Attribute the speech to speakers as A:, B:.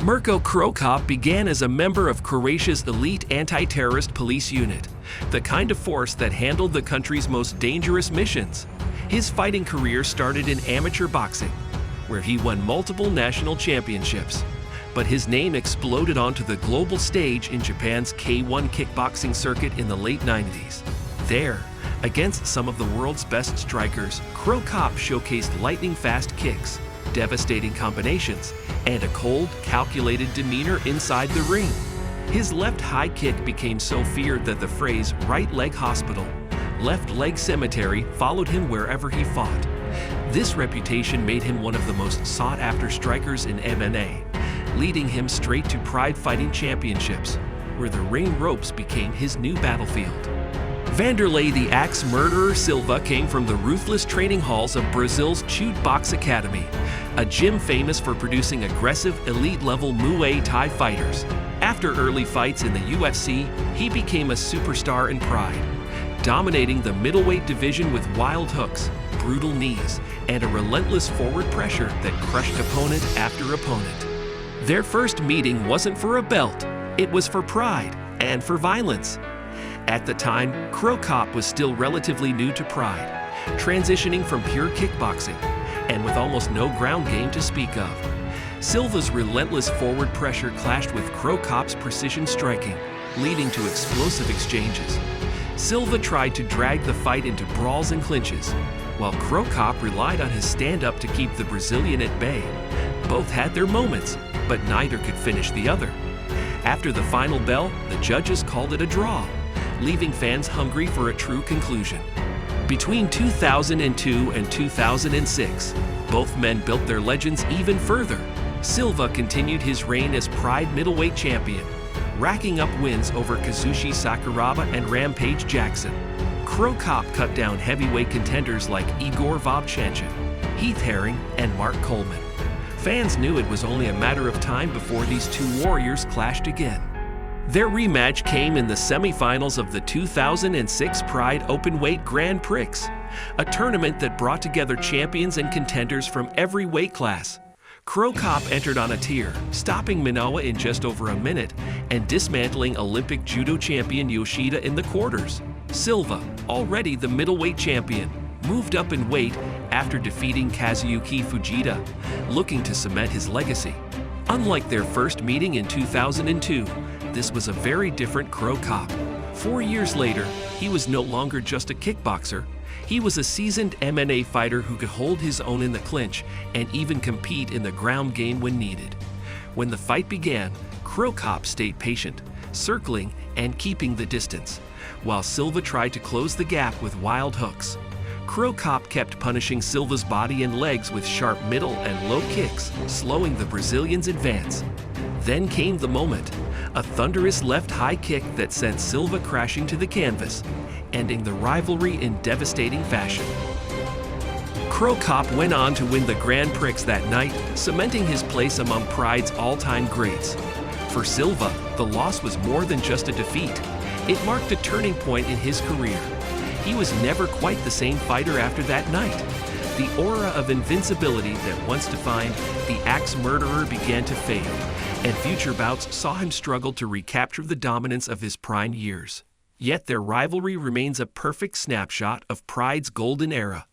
A: Mirko Cro Cop began as a member of Croatia's elite anti-terrorist police unit, the kind of force that handled the country's most dangerous missions. His fighting career started in amateur boxing, where he won multiple national championships. But his name exploded onto the global stage in Japan's K1 kickboxing circuit in the late 90s. There, against some of the world's best strikers, Cro Cop showcased lightning-fast kicks, devastating combinations, and a cold, calculated demeanor inside the ring. His left high kick became so feared that the phrase "right leg hospital," "left leg cemetery" followed him wherever he fought. This reputation made him one of the most sought-after strikers in MMA, leading him straight to Pride Fighting Championships, where the ring ropes became his new battlefield. Wanderlei "the Axe Murderer" Silva came from the ruthless training halls of Brazil's Chute Box Academy, a gym famous for producing aggressive, elite-level Muay Thai fighters. After early fights in the UFC, he became a superstar in Pride, dominating the middleweight division with wild hooks, brutal knees, and a relentless forward pressure that crushed opponent after opponent. Their first meeting wasn't for a belt, it was for pride and for violence. At the time, Cro Cop was still relatively new to Pride, transitioning from pure kickboxing, and with almost no ground game to speak of. Silva's relentless forward pressure clashed with Cro Cop's precision striking, leading to explosive exchanges. Silva tried to drag the fight into brawls and clinches, while Cro Cop relied on his stand-up to keep the Brazilian at bay. Both had their moments, but neither could finish the other. After the final bell, the judges called it a draw, leaving fans hungry for a true conclusion. Between 2002 and 2006, both men built their legends even further. Silva continued his reign as Pride middleweight champion, racking up wins over Kazushi Sakuraba and Rampage Jackson. Cro Cop cut down heavyweight contenders like Igor Vovchanchin, Heath Herring, and Mark Coleman. Fans knew it was only a matter of time before these two warriors clashed again. Their rematch came in the semifinals of the 2006 PRIDE Openweight Grand Prix, a tournament that brought together champions and contenders from every weight class. Cro Cop entered on a tear, stopping Minowa in just over a minute and dismantling Olympic judo champion Yoshida in the quarters. Silva, already the middleweight champion, moved up in weight after defeating Kazuyuki Fujita, looking to cement his legacy. Unlike their first meeting in 2002, this was a very different Cro Cop. 4 years later, he was no longer just a kickboxer. He was a seasoned MMA fighter who could hold his own in the clinch and even compete in the ground game when needed. When the fight began, Cro Cop stayed patient, circling and keeping the distance, while Silva tried to close the gap with wild hooks. Cro Cop kept punishing Silva's body and legs with sharp middle and low kicks, slowing the Brazilian's advance. Then came the moment, a thunderous left high kick that sent Silva crashing to the canvas, ending the rivalry in devastating fashion. Cro Cop went on to win the Grand Prix that night, cementing his place among Pride's all-time greats. For Silva, the loss was more than just a defeat. It marked a turning point in his career. He was never quite the same fighter after that night. The aura of invincibility that once defined the Axe Murderer began to fade, and future bouts saw him struggle to recapture the dominance of his prime years. Yet their rivalry remains a perfect snapshot of Pride's golden era.